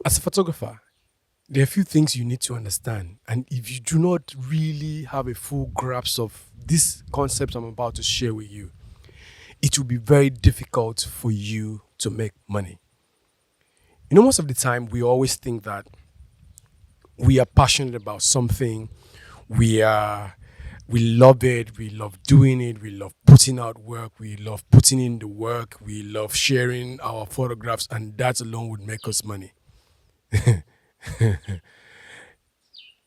As a photographer, there are a few things you need to understand. And if you do not really have a full grasp of this concept I'm about to share with you, it will be very difficult for you to make money. Most of the time, we always think that we are passionate about something, we are we love it, we love doing it, we love putting out work, we love putting in the work, we love sharing our photographs, and that alone would make us money.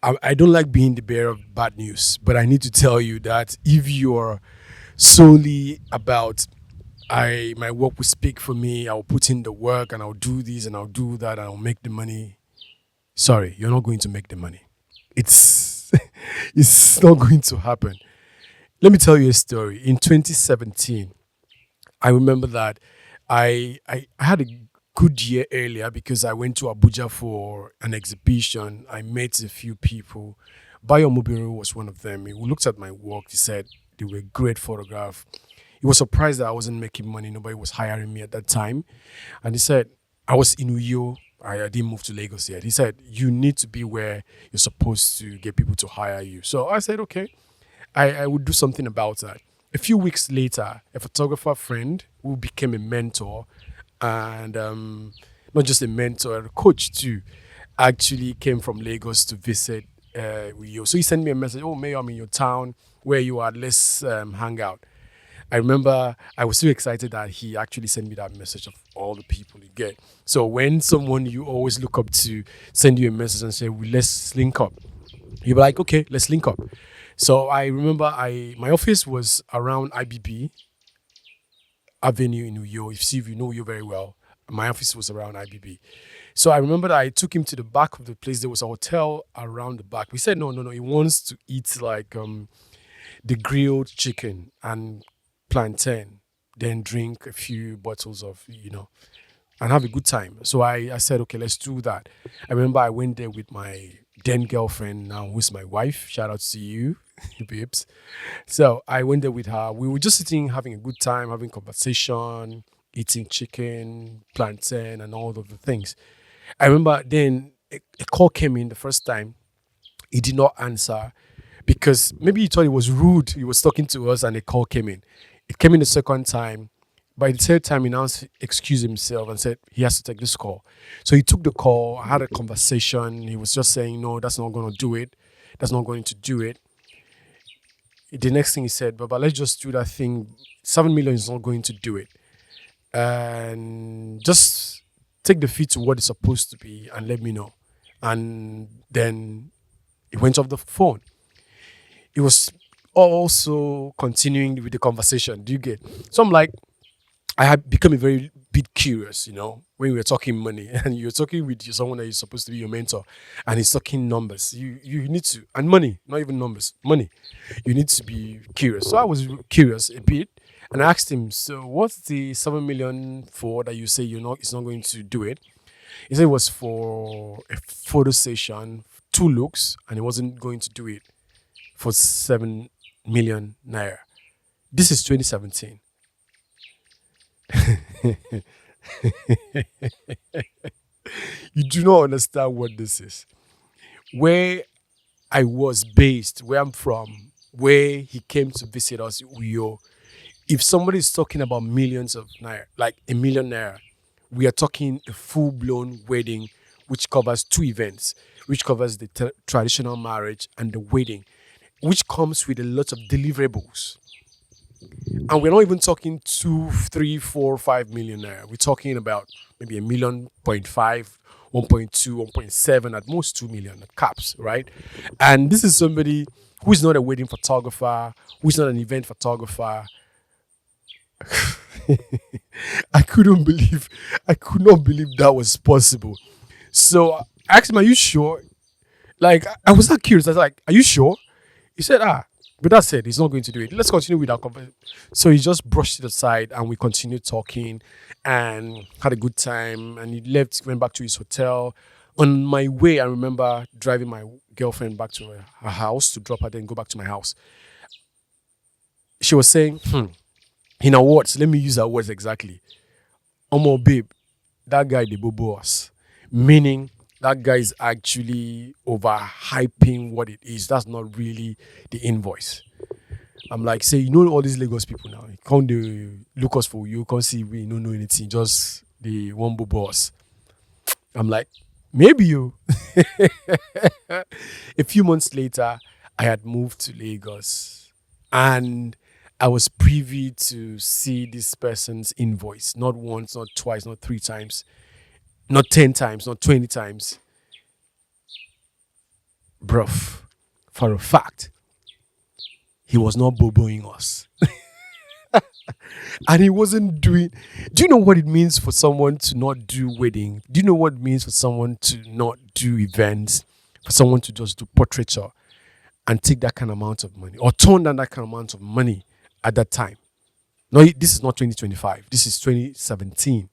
I don't like being the bearer of bad news, but I need to tell you that if you're solely about my work will speak for me, I'll put in the work and I'll do this and I'll do that and I'll make the money. Sorry, you're not going to make the money. It's it's not going to happen. Let me tell you a story. In 2017, I remember that I had a good year earlier because I went to Abuja for an exhibition. I met a few people. Bayo Mubiru was one of them. He looked at my work. He said they were great photographs. He was surprised that I wasn't making money. Nobody was hiring me at that time. And he said, I was in Uyo. I didn't move to Lagos yet. He said, you need to be where you're supposed to get people to hire you. So I said, okay, I would do something about that. A few weeks later, a photographer friend who became a mentor and not just a mentor, a coach too, actually came from Lagos to visit Uyo. So he sent me a message, oh, Mayor, I'm in your town. Where you are, let's hang out. I remember I was so excited that he actually sent me that message of all the people you get. So when someone you always look up to send you a message and say, well, let's link up, you'll be like, okay, let's link up. So I remember my office was around IBB Avenue in Uyo. If you know Uyo very well, my office was around IBB. So I remember that I took him to the back of the place. There was a hotel around the back. We said, no, no, no. He wants to eat like the grilled chicken and plantain, then drink a few bottles of, and have a good time. So I said, okay, let's do that. I remember I went there with my then girlfriend, now who's my wife. Shout out to you, babes. So I went there with her. We were just sitting, having a good time, having conversation, eating chicken, plantain, and all of the things. I remember then a call came in the first time. He did not answer because maybe he thought it was rude. He was talking to us and a call came in. It came in the second time. By the third time, he now excused himself and said he has to take this call. So he took the call, had a conversation. He was just saying, no, that's not going to do it. That's not going to do it. The next thing he said, Baba, let's just do that thing. 7 million is not going to do it. And just take the fee to what it's supposed to be and let me know. And then he went off the phone. It was also continuing with the conversation. Do you get? So I'm like, I had become a very bit curious, when we were talking money and you're talking with someone that is supposed to be your mentor and he's talking numbers. You need to, and money, not even numbers, money. You need to be curious. So I was curious a bit and I asked him, so what's the 7 million for that you say it's not going to do it? He said it was for a photo session, 2 looks, and he wasn't going to do it for 7 million naira. This is 2017. You do not understand what this is. Where I was based, where I'm from, where he came to visit us, Uyo. If somebody is talking about millions of naira, like a million naira, we are talking a full blown wedding, which covers two events, which covers the traditional marriage and the wedding, which comes with a lot of deliverables. And we're not even talking 2, 3, 4, 5 million naira. We're talking about maybe a million point five, 1.2, 1.7, at most 2 million at caps, right? And this is somebody who is not a wedding photographer, who is not an event photographer. I could not believe that was possible. So I asked him, are you sure? Like, I was that curious. I was like, are you sure? He said, but that said, he's not going to do it. Let's continue with our conversation. So he just brushed it aside and we continued talking and had a good time. And he left, went back to his hotel. On my way, I remember driving my girlfriend back to her house to drop her, then go back to my house. She was saying, in her words, let me use her words exactly. Omo, babe, that guy, the bobo us. meaning that guy is actually overhyping what it is. That's not really the invoice. I'm like, say, you know, all these Lagos people now, can't they look us for you, can't see we don't know anything, just the Wombo boss. I'm like, maybe you. A few months later, I had moved to Lagos and I was privy to see this person's invoice, not once, not twice, not three times, not 10 times, not 20 times. Bruv, for a fact, he was not boboing us. And he wasn't doing. Do you know what it means for someone to not do wedding? Do you know what it means for someone to not do events? For someone to just do portraiture and take that kind of amount of money or turn down that kind of amount of money at that time? No, this is not 2025. This is 2017.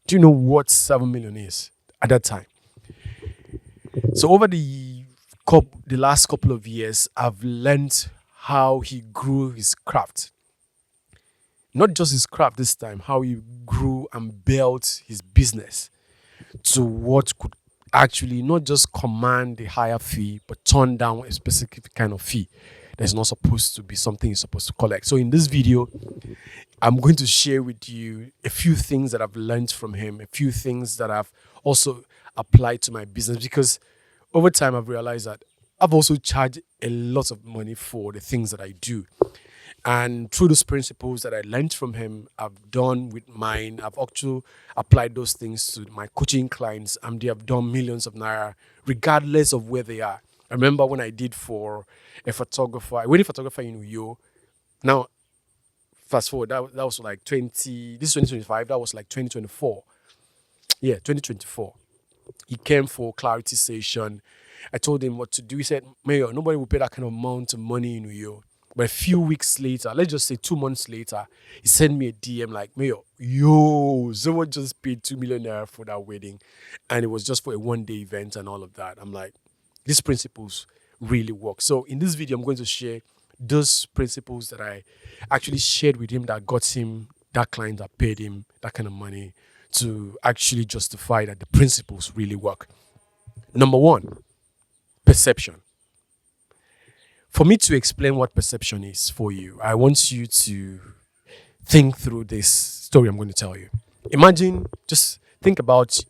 Do you know what 7 million is at that time? So over the last couple of years, I've learned how he grew his craft. Not just his craft this time, how he grew and built his business to what could actually not just command a higher fee, but turn down a specific kind of fee that's not supposed to be something you're supposed to collect. So in this video, I'm going to share with you a few things that I've learned from him, a few things that I've also applied to my business, because over time I've realized that I've also charged a lot of money for the things that I do. And through those principles that I learned from him, I've done with mine. I've actually applied those things to my coaching clients, and they have done millions of naira, regardless of where they are. I remember when I did for a photographer, a wedding photographer in Uyo. Now, fast forward, that was like 2025, that was like 2024. Yeah, 2024. He came for clarity session. I told him what to do. He said, Mayor, nobody will pay that kind of amount of money in Uyo. But a few weeks later, let's just say 2 months later, he sent me a DM like, Mayor, yo, someone just paid 2 million naira for that wedding. And it was just for a 1-day event and all of that. I'm like, these principles really work. So in this video, I'm going to share those principles that I actually shared with him that got him that client that paid him that kind of money to actually justify that the principles really work. Number one, perception. For me to explain what perception is for you, I want you to think through this story I'm going to tell you. Imagine, just think about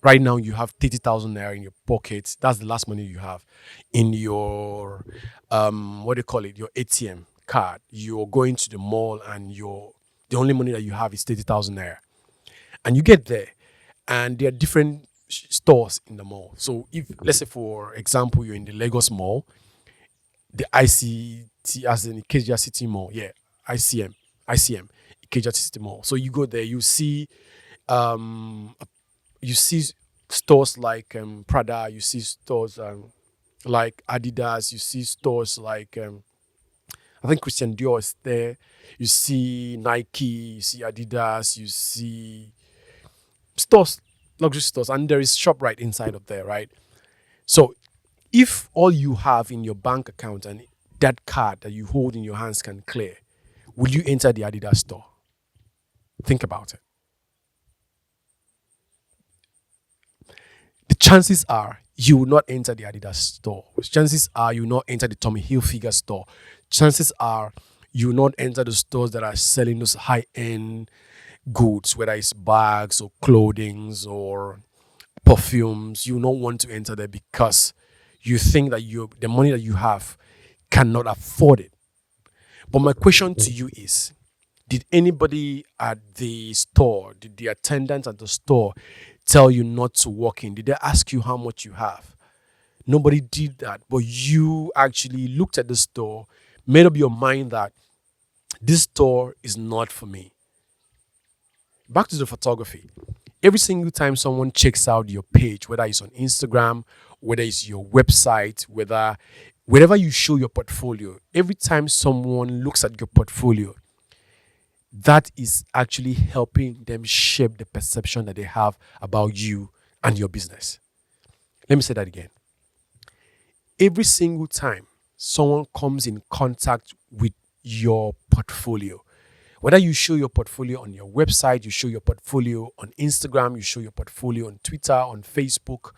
right now you have 30,000 naira in your pocket. That's the last money you have in your, what do you call it, your ATM card. You're going to the mall and the only money that you have is 30,000 naira. And you get there and there are different stores in the mall. So if, let's say for example, you're in the Lagos Mall, the ICT, as in Ikeja City Mall, yeah, ICM, Ikeja City Mall. So you go there, um, you see stores like Prada, you see stores like Adidas, you see stores like I think Christian Dior is there. You see Nike, you see Adidas, you see stores, luxury stores, and there is ShopRite inside of there, right? So if all you have in your bank account and that card that you hold in your hands can clear, will you enter the Adidas store? Think about it. The chances are you will not enter the Adidas store. Chances are you will not enter the Tommy Hilfiger store. Chances are you will not enter the stores that are selling those high-end goods, whether it's bags or clothing or perfumes. You will not want to enter there because you think that the money that you have cannot afford it. But my question to you is, did anybody at the store, did the attendant at the store tell you not to walk in? Did they ask you how much you have? Nobody did that. But you actually looked at the store, made up your mind that this store is not for me. Back to the photography. Every single time someone checks out your page, whether it's on Instagram, whether it's your website, wherever you show your portfolio, every time someone looks at your portfolio, that is actually helping them shape the perception that they have about you and your business. Let me say that again. Every single time someone comes in contact with your portfolio, Whether you show your portfolio on your website, you show your portfolio on Instagram, you show your portfolio on Twitter, on Facebook,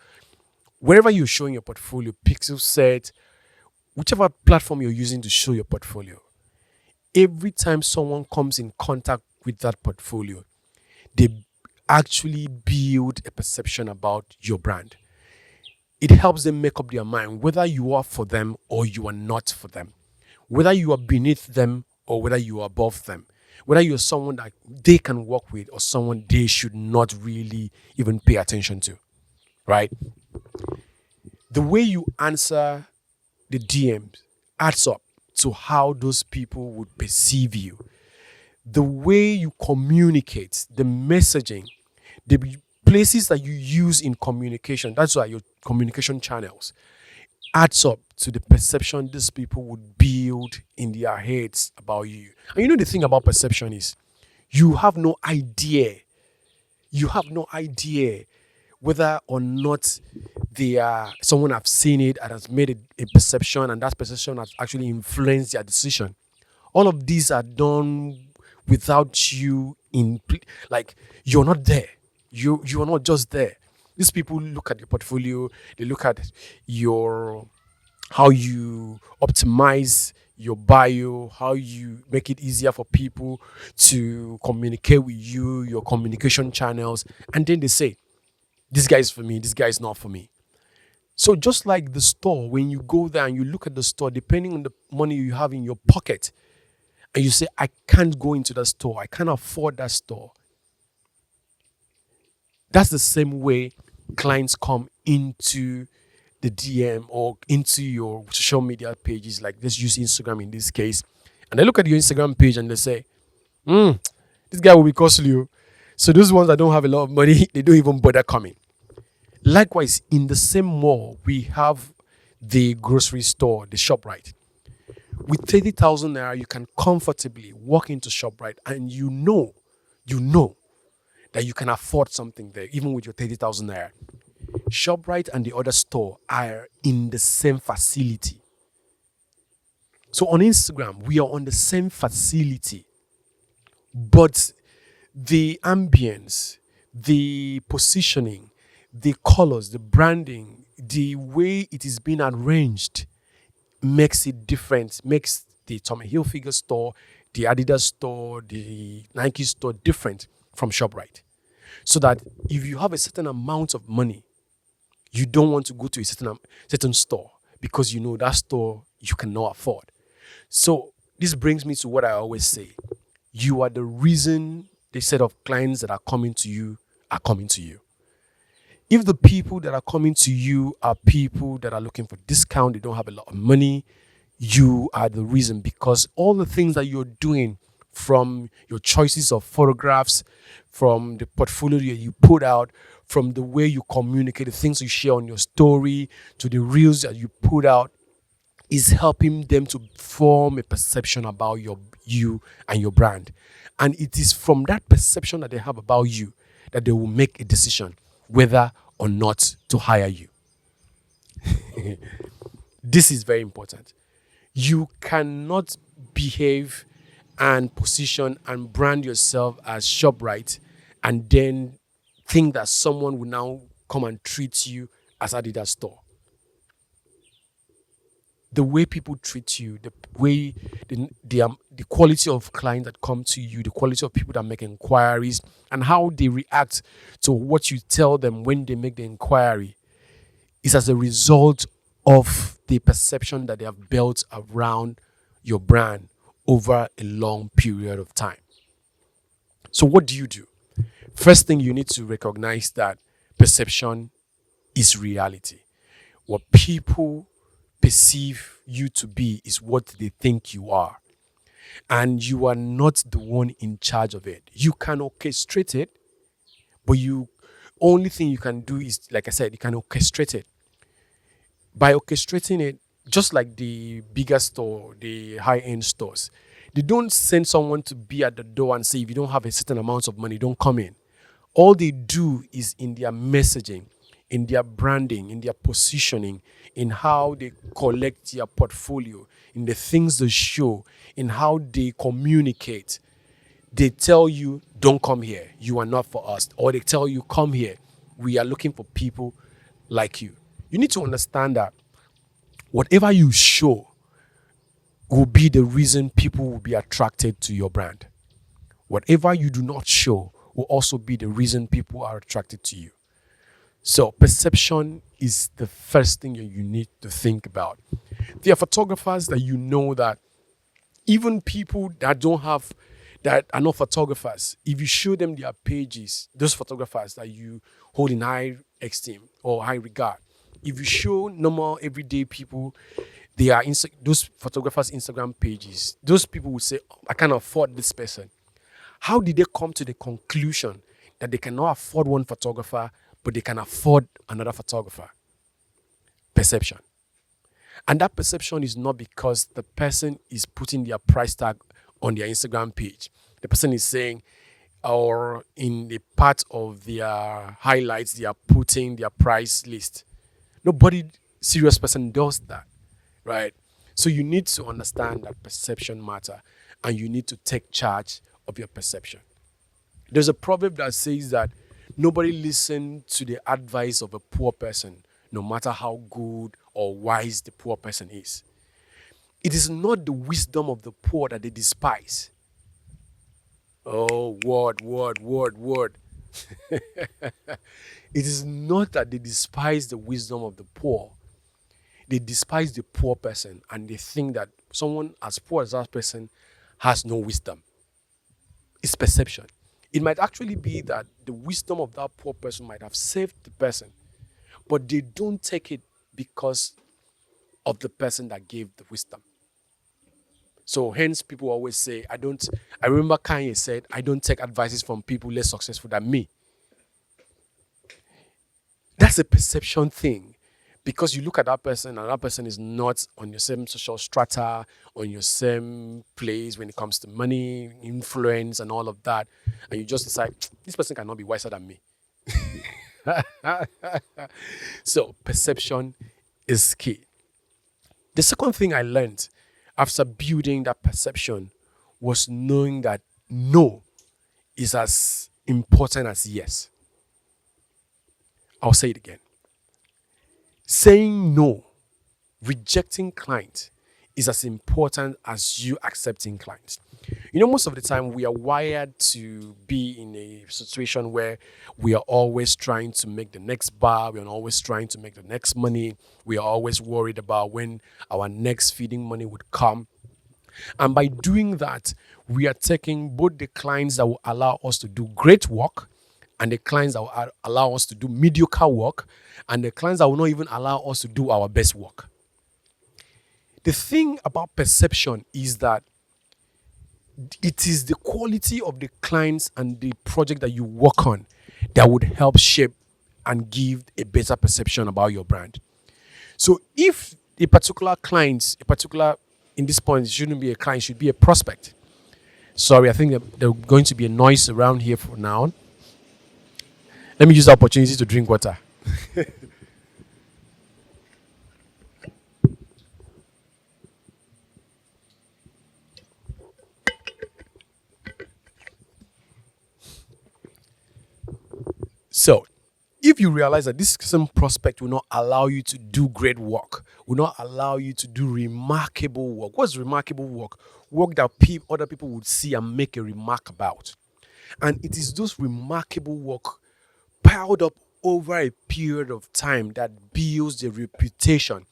wherever you're showing your portfolio, Pixelset, whichever platform you're using to show your portfolio, every time someone comes in contact with that portfolio, they actually build a perception about your brand. It helps them make up their mind whether you are for them or you are not for them, whether you are beneath them or whether you are above them, whether you're someone that they can work with or someone they should not really even pay attention to, right? The way you answer the DMs adds up to how those people would perceive you. The way you communicate, the messaging, the places that you use in communication, that's why your communication channels adds up to the perception these people would build in their heads about you. And you know the thing about perception is you have no idea. You have no idea whether or not they are someone have seen it and has made a perception, and that perception has actually influenced their decision. All of these are done without you like you're not there. You are not just there. These people look at your portfolio, they look at your how you optimize your bio, how you make it easier for people to communicate with you, your communication channels, and then they say, this guy is for me, this guy is not for me. So just like the store, when you go there and you look at the store, depending on the money you have in your pocket, and you say, I can't go into that store, I can't afford that store. That's the same way clients come into the DM or into your social media pages, like let's use Instagram in this case. And they look at your Instagram page and they say, this guy will be costly. Oh." So those ones that don't have a lot of money, they don't even bother coming. Likewise, in the same mall, we have the grocery store, the ShopRite. With 30,000 naira, you can comfortably walk into ShopRite and you know that you can afford something there, even with your 30,000 naira. ShopRite and the other store are in the same facility. So on Instagram, we are on the same facility, but the ambience, the positioning, the colors, the branding, the way it is being arranged makes it different, makes the Tommy Hilfiger store, the Adidas store, the Nike store different from ShopRite. So that if you have a certain amount of money, you don't want to go to a certain store because you know that store you cannot afford. So this brings me to what I always say. You are the reason the set of clients that are coming to you are coming to you. If the people that are coming to you are people that are looking for discount, they don't have a lot of money, you are the reason, because all the things that you're doing, from your choices of photographs, from the portfolio that you put out, from the way you communicate, the things you share on your story, to the reels that you put out, is helping them to form a perception about you and your brand. And it is from that perception that they have about you that they will make a decision whether or not to hire you. This is very important. You cannot behave and position and brand yourself as ShopRite and then think that someone will now come and treat you as Adidas store. The way people treat you, the way the quality of clients that come to you, the quality of people that make inquiries, and how they react to what you tell them when they make the inquiry is as a result of the perception that they have built around your brand over a long period of time. So what do? First thing, you need to recognize that perception is reality. What people perceive you to be is what they think you are. And you are not the one in charge of it. You can orchestrate it, but you only thing you can do is, like I said, you can orchestrate it. By orchestrating it, just like the bigger store, the high-end stores, they don't send someone to be at the door and say, if you don't have a certain amount of money, don't come in. All they do is in their messaging, in their branding, in their positioning, in how they collect their portfolio, in the things they show, in how they communicate. They tell you, don't come here, you are not for us. Or they tell you, come here, we are looking for people like you. You need to understand that whatever you show will be the reason people will be attracted to your brand. Whatever you do not show will also be the reason people are attracted to you. So, perception is the first thing you need to think about. There are photographers that you know that even people that don't have, that are not photographers, if you show them their pages, those photographers that you hold in high esteem or high regard, if you show normal everyday people those photographers Instagram pages, those people will say, "Oh, I can't afford this person." How did they come to the conclusion that they cannot afford one photographer but they can afford another photographer? Perception. And that perception is not because the person is putting their price tag on their Instagram page. The person is saying, or in the part of their highlights, they are putting their price list. Nobody, serious person, does that, right? So you need to understand that perception matter, and you need to take charge of your perception. There's a proverb that says that nobody listens to the advice of a poor person, no matter how good or wise the poor person is. It is not the wisdom of the poor that they despise. Oh, word. It is not that they despise the wisdom of the poor. They despise the poor person, and they think that someone as poor as that person has no wisdom. It's perception. It might actually be that the wisdom of that poor person might have saved the person, but they don't take it because of the person that gave the wisdom. So hence people always say, I remember Kanye said, I don't take advices from people less successful than me. That's a perception thing. Because you look at that person and that person is not on your same social strata, on your same place when it comes to money, influence, and all of that. And you just decide, this person cannot be wiser than me. So perception is key. The second thing I learned after building that perception was knowing that no is as important as yes. I'll say it again. Saying no, rejecting clients is as important as you accepting clients. You know, most of the time we are wired to be in a situation where we are always trying to make the next bar, we are always trying to make the next money, we are always worried about when our next feeding money would come. And by doing that, we are taking both the clients that will allow us to do great work and the clients that will allow us to do mediocre work and the clients that will not even allow us to do our best work. The thing about perception is that it is the quality of the clients and the project that you work on that would help shape and give a better perception about your brand. So if a particular client, in this point, it shouldn't be a client, it should be a prospect. Sorry, I think that there's going to be a noise around here for now. Let me use the opportunity to drink water. So, if you realize that this same prospect will not allow you to do great work, will not allow you to do remarkable work. What's remarkable work? Work that other people would see and make a remark about. And it is those remarkable work piled up over a period of time that builds the reputation.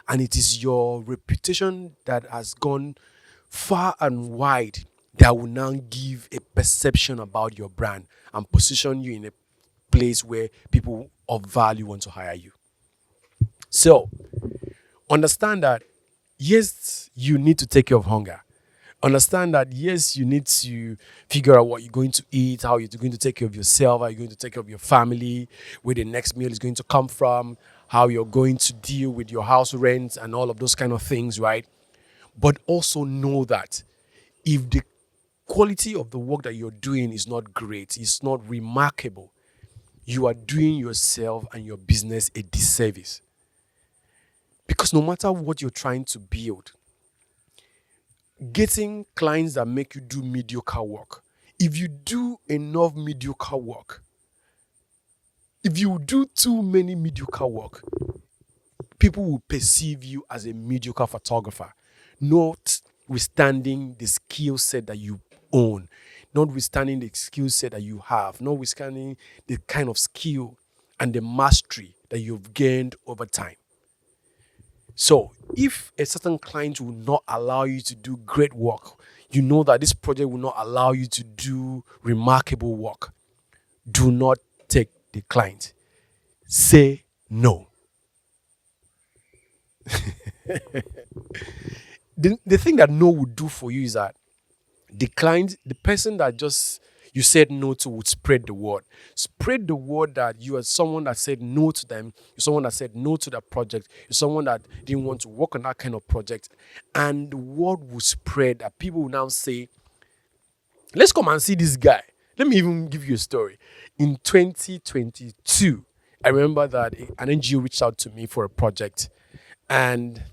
And it is your reputation that has gone far and wide that will now give a perception about your brand and position you in a place where people of value want to hire you. So understand that yes, you need to take care of hunger. Understand that yes, you need to figure out what you're going to eat, how you're going to take care of yourself, how you're going to take care of your family, where the next meal is going to come from, how you're going to deal with your house rent and all of those kind of things, right? But also know that if the quality of the work that you're doing is not great, it's not remarkable, you are doing yourself and your business a disservice. Because no matter what you're trying to build, getting clients that make you do mediocre work If you do enough mediocre work, if you do too many mediocre work, people will perceive you as a mediocre photographer, notwithstanding the skill set that you own, notwithstanding the skill set that you have, notwithstanding the kind of skill and the mastery that you've gained over time. So, if a certain client will not allow you to do great work, you know that this project will not allow you to do remarkable work. Do not take the client. Say no. The thing that no would do for you is that the client, the person that just you said no to, would spread the word. Spread the word that you are someone that said no to them. You're someone that said no to that project. You're someone that didn't want to work on that kind of project. And the word will spread that people will now say, let's come and see this guy. Let me even give you a story. In 2022, I remember that an NGO reached out to me for a project. And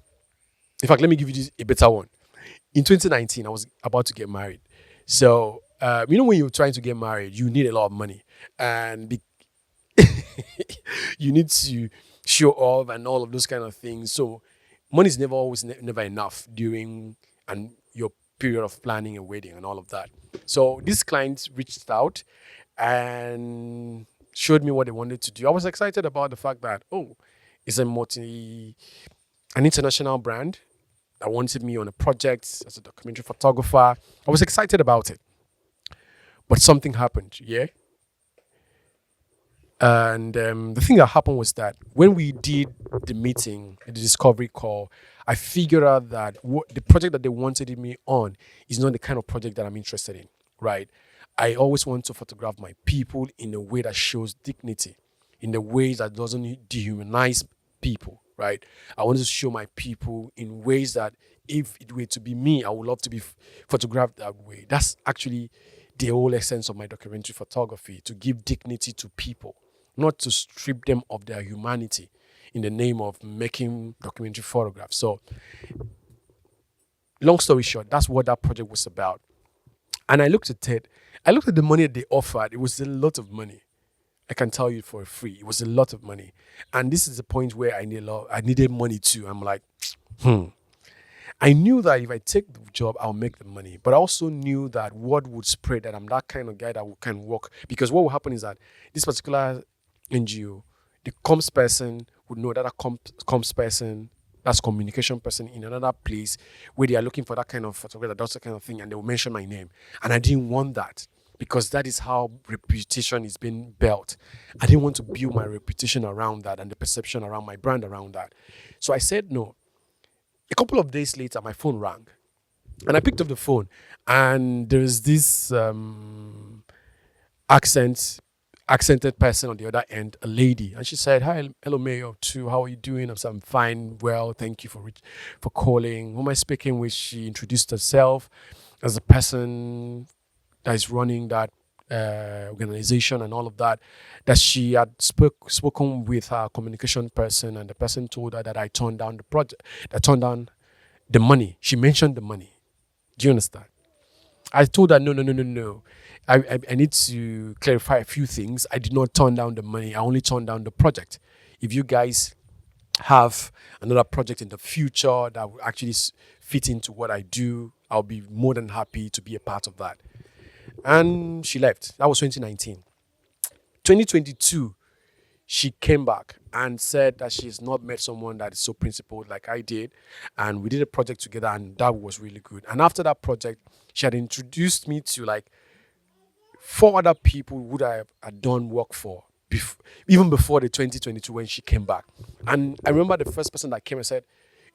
in fact, let me give you a better one. In 2019, I was about to get married. So, when you're trying to get married, you need a lot of money. And you need to show off and all of those kind of things. So, money is never enough during and your period of planning a wedding and all of that. So, this client reached out and showed me what they wanted to do. I was excited about the fact that, it's an international brand that wanted me on a project as a documentary photographer. I was excited about it. But something happened, yeah? And the thing that happened was that when we did the meeting, the discovery call, I figured out that the project that they wanted me on is not the kind of project that I'm interested in, right? I always want to photograph my people in a way that shows dignity, in a way that doesn't dehumanize people, right? I want to show my people in ways that if it were to be me, I would love to be photographed that way. That's actually the whole essence of my documentary photography, to give dignity to people, not to strip them of their humanity in the name of making documentary photographs. So, long story short, that's what that project was about. And I looked at it. I looked at the money that they offered. It was a lot of money. I can tell you for free, it was a lot of money. And this is the point where I needed money too. I'm like, I knew that if I take the job, I'll make the money. But I also knew that word would spread that I'm that kind of guy that can work. Because what will happen is that this particular NGO, the comms person would know that a comms person, that's communication person in another place where they are looking for that kind of photographer that does that kind of thing, and they will mention my name. And I didn't want that, because that is how reputation is being built. I didn't want to build my reputation around that and the perception around my brand around that. So I said no. A couple of days later, my phone rang. And I picked up the phone. And there's this accented person on the other end, a lady. And she said, "Hi, hello, Mayor, too. How are you doing?" I said, "I'm fine. Well, thank you for calling. Who am I speaking with?" She introduced herself as the person that is running that organization and all of that, that she had spoken with her communication person, and the person told her that I turned down the project, that turned down the money. She mentioned the money. Do you understand? I told her, no. I need to clarify a few things. I did not turn down the money. I only turned down the project. If you guys have another project in the future that will actually fit into what I do, I'll be more than happy to be a part of that. And she left. That was 2019. 2022, she came back and said that she's not met someone that is so principled like I did. And we did a project together, and that was really good. And after that project, she had introduced me to like 4 other people who I had done work for, even before the 2022 when she came back. And I remember the first person that came and said,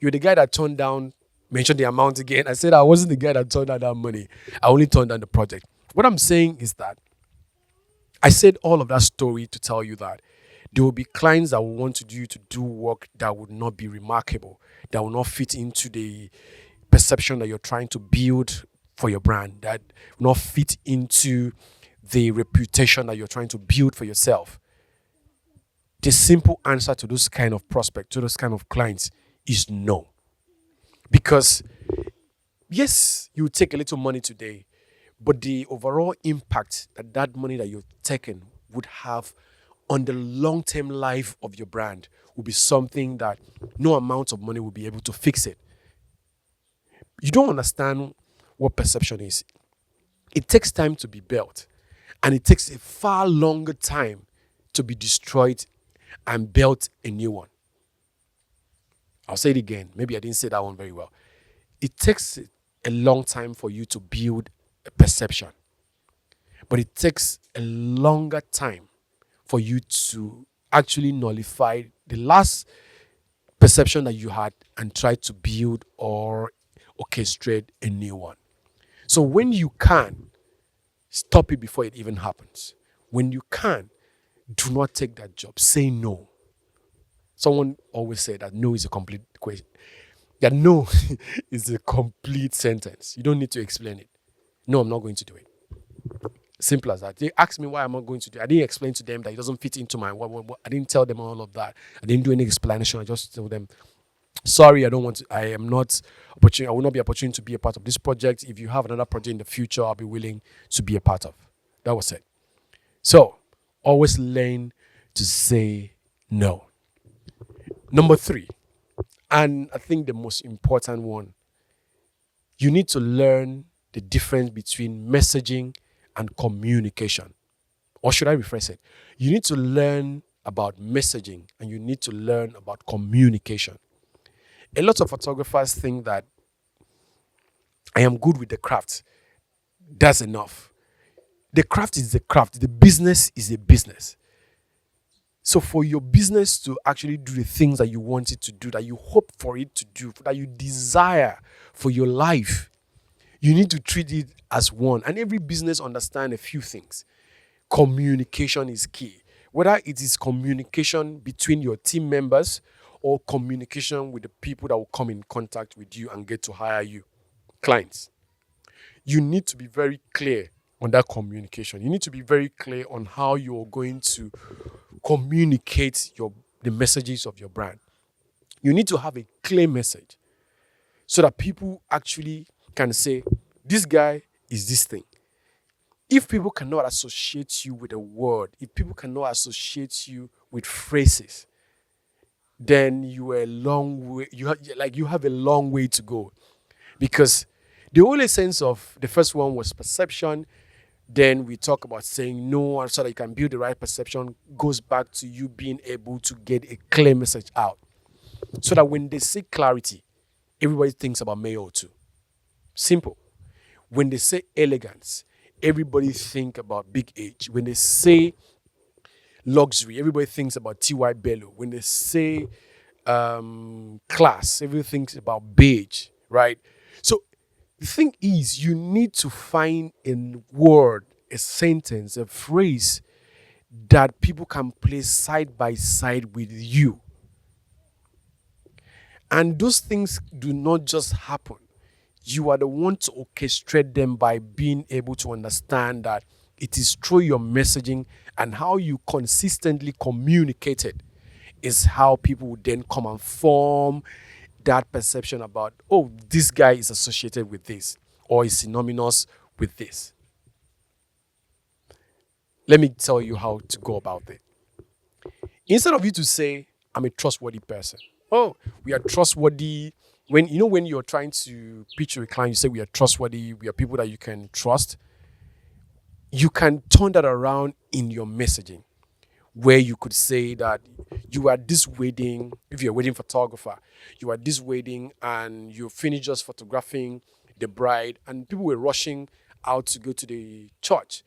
"You're the guy that turned down," mentioned the amount again. I said, "I wasn't the guy that turned down that money. I only turned down the project." What I'm saying is that I said all of that story to tell you that there will be clients that will want you to do work that would not be remarkable, that will not fit into the perception that you're trying to build for your brand, that will not fit into the reputation that you're trying to build for yourself. The simple answer to those kind of prospects, to those kind of clients, is no. Because yes, you take a little money today, but the overall impact that that money that you've taken would have on the long-term life of your brand will be something that no amount of money will be able to fix it. You don't understand what perception is. It takes time to be built, and it takes a far longer time to be destroyed and built a new one. I'll say it again. Maybe I didn't say that one very well. It takes a long time for you to build a perception, but it takes a longer time for you to actually nullify the last perception that you had and try to build or orchestrate a new one. So when you can, stop it before it even happens. When you can, do not take that job. Say no. Someone always said that no is a complete question. That no is a complete sentence. You don't need to explain it. No, I'm not going to do it. Simple as that. They asked me why I'm not going to do it. I didn't explain to them that it doesn't fit into my what. I didn't tell them all of that. I didn't do any explanation. I just told them, sorry, I don't want to. I am not opportunity. I will not be opportunity to be a part of this project. If you have another project in the future, I'll be willing to be a part of. That was it. So always learn to say no. Number 3, and I think the most important one, you need to learn the difference between messaging and communication. Or should I rephrase it? You need to learn about messaging and you need to learn about communication. A lot of photographers think that I am good with the craft. That's enough. The craft is the craft. The business is a business. So for your business to actually do the things that you want it to do, that you hope for it to do, that you desire for your life, you need to treat it as one. And every business understands a few things. Communication is key. Whether it is communication between your team members or communication with the people that will come in contact with you and get to hire you, clients. You need to be very clear on that communication. You need to be very clear on how you're going to communicate the messages of your brand. You need to have a clear message so that people actually can say, this guy is this thing. If people cannot associate you with a word, if people cannot associate you with phrases, then you are a long way. You have a long way to go, because the only sense of the first one was perception. Then we talk about saying no, so that you can build the right perception. Goes back to you being able to get a clear message out, so that when they say clarity, everybody thinks about Mayo too. Simple. When they say elegance, everybody think about Big H. When they say luxury, everybody thinks about T.Y. Bello. When they say class, everybody thinks about beige, right? So the thing is, you need to find a word, a sentence, a phrase that people can place side by side with you. And those things do not just happen. You are the one to orchestrate them by being able to understand that it is through your messaging and how you consistently communicate it is how people would then come and form that perception about, oh, this guy is associated with this or is synonymous with this. Let me tell you how to go about it. Instead of you to say, I'm a trustworthy person. Oh, we are trustworthy. When you're trying to pitch to a client, you say we are trustworthy, we are people that you can trust. You can turn that around in your messaging, where you could say that you are at this wedding, if you're a wedding photographer, you are at this wedding and you finished just photographing the bride and people were rushing out to go to the church.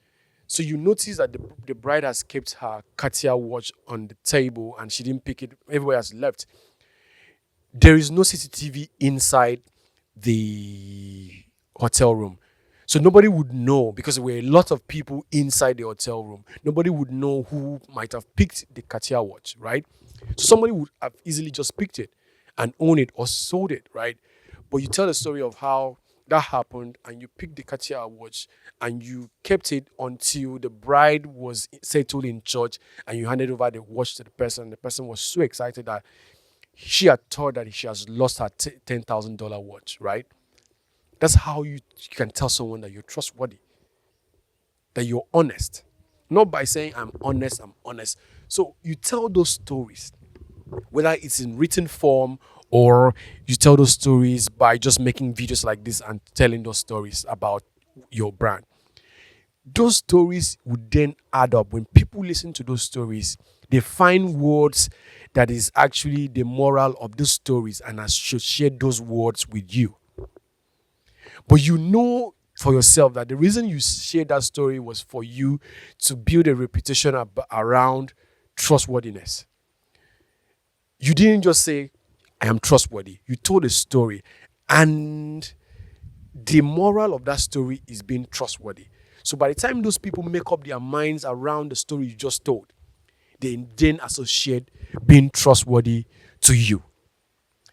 So you notice that the bride has kept her Cartier watch on the table and she didn't pick it, everybody has left. There is no CCTV inside the hotel room. So nobody would know, because there were a lot of people inside the hotel room. Nobody would know who might have picked the Cartier watch, right? So somebody would have easily just picked it and owned it or sold it, right? But you tell the story of how that happened and you picked the Cartier watch and you kept it until the bride was settled in church and you handed over the watch to the person. The person was so excited that she had thought that she has lost her $10,000 watch, right? That's how you can tell someone that you're trustworthy. that you're honest. Not by saying, I'm honest, I'm honest. So you tell those stories, whether it's in written form or you tell those stories by just making videos like this and telling those stories about your brand. Those stories would then add up. When people listen to those stories, they find words that is actually the moral of those stories and I should share those words with you. But you know for yourself that the reason you shared that story was for you to build a reputation around trustworthiness. You didn't just say, I am trustworthy. You told a story. And the moral of that story is being trustworthy. So by the time those people make up their minds around the story you just told, they then associate being trustworthy to you.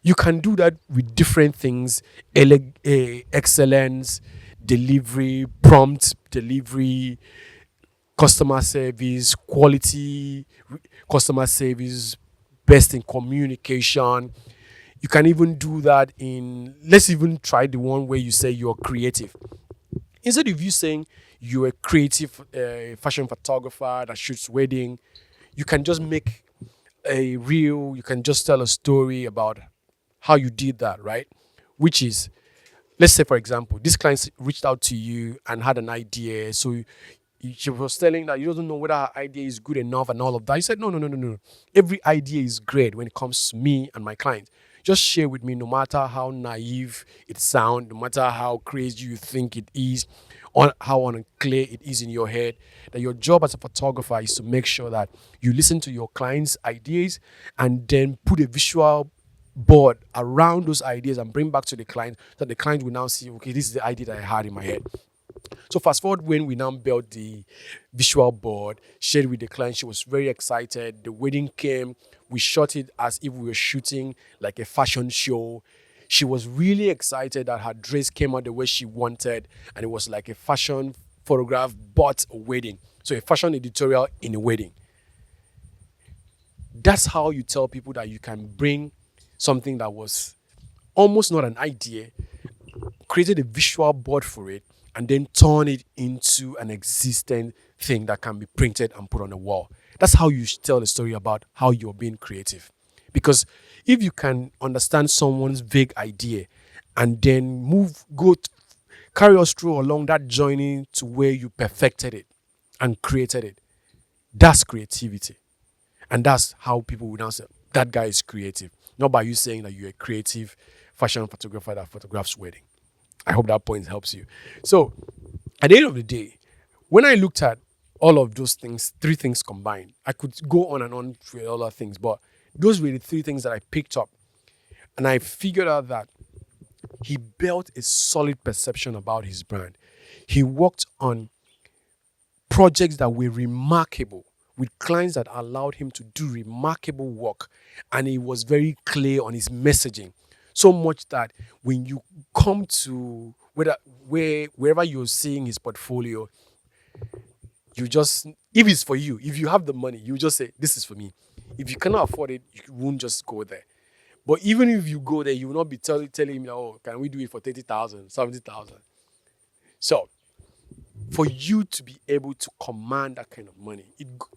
You can do that with different things: excellence, delivery, prompt delivery, customer service, quality customer service, best in communication. You can even do that in, let's even try the one where you say you're creative. Instead of you saying you're a creative fashion photographer that shoots wedding, you can just make a reel, you can just tell a story about how you did that, right? Which is, let's say, for example, this client reached out to you and had an idea. So she was telling that you don't know whether her idea is good enough and all of that. You said, no. Every idea is great when it comes to me and my clients. Just share with me, no matter how naive it sounds, no matter how crazy you think it is, on how unclear it is in your head, that your job as a photographer is to make sure that you listen to your clients' ideas and then put a visual board around those ideas and bring back to the client, so that the client will now see, okay, this is the idea that I had in my head. So fast forward, when we now built the visual board, shared with the client, she was very excited. The wedding came. We shot it as if we were shooting like a fashion show. She was really excited that her dress came out the way she wanted, and it was like a fashion photograph but a wedding. So a fashion editorial in a wedding. That's how you tell people that you can bring something that was almost not an idea, created a visual board for it, and then turn it into an existing thing that can be printed and put on the wall. That's how you should tell the story about how you're being creative. Because if you can understand someone's vague idea and then carry us through along that journey to where you perfected it and created it, that's creativity. And that's how people would now say, that guy is creative. Not by you saying that you're a creative fashion photographer that photographs wedding. I hope that point helps you. So, at the end of the day, when I looked at all of those things, three things combined, I could go on and on with other things, but those were the three things that I picked up. And I figured out that he built a solid perception about his brand. He worked on projects that were remarkable with clients that allowed him to do remarkable work. And he was very clear on his messaging. So much that when you come to wherever you're seeing his portfolio, you just, if it's for you, if you have the money, you just say, this is for me. If you cannot afford it, you won't just go there. But even if you go there, you will not be telling him, oh, can we do it for 30,000, 70,000? So for you to be able to command that kind of money,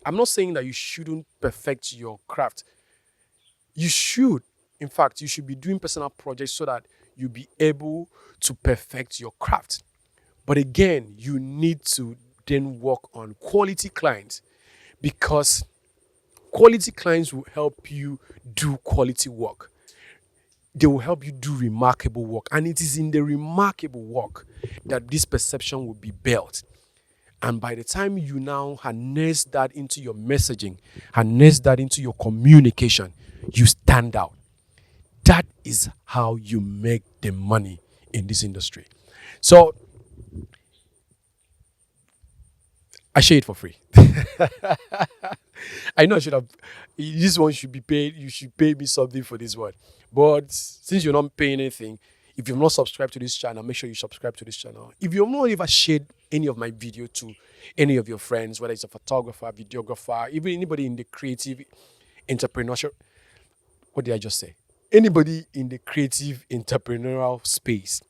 I'm not saying that you shouldn't perfect your craft. You should. In fact, you should be doing personal projects so that you'll be able to perfect your craft. But again, you need to then work on quality clients, because quality clients will help you do quality work. They will help you do remarkable work. And it is in the remarkable work that this perception will be built. And by the time you now harness that into your messaging, harness that into your communication, you stand out. That is how you make the money in this industry. So I share it for free. I know I should have. This one should be paid. You should pay me something for this one. But since you're not paying anything, if you've not subscribed to this channel, make sure you subscribe to this channel. If you've not ever shared any of my video to any of your friends, whether it's a photographer, videographer, even anybody in the creative entrepreneurship, what did I just say? Anybody in the creative entrepreneurial space,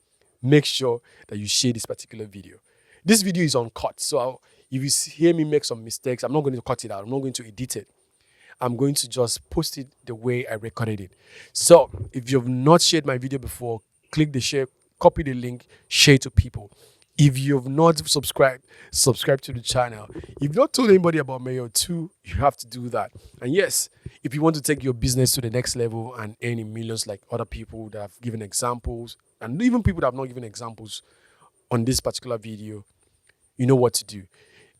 make sure that you share this particular video. This video is uncut, so If you hear me make some mistakes, I'm not going to cut it out. I'm not going to edit it. I'm going to just post it the way I recorded it. So if you've not shared my video before, click the share, copy the link, share to people. If you've not subscribed, subscribe to the channel. If you've not told anybody about Mayor 2, you have to do that. And yes, if you want to take your business to the next level and earn in millions like other people that have given examples, and even people that have not given examples on this particular video, you know what to do.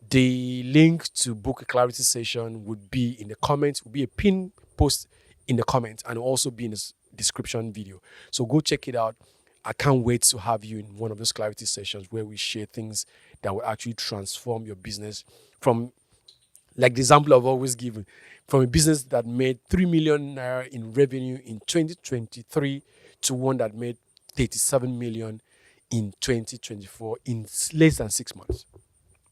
The link to book a clarity session would be in the comments, will be a pin post in the comments, and also be in the description video. So go check it out. I can't wait to have you in one of those clarity sessions where we share things that will actually transform your business from, like the example I've always given, from a business that made 3 million naira in revenue in 2023 to one that made 37 million in 2024 in less than 6 months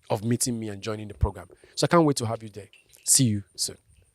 of meeting me and joining the program. So I can't wait to have you there. See you soon.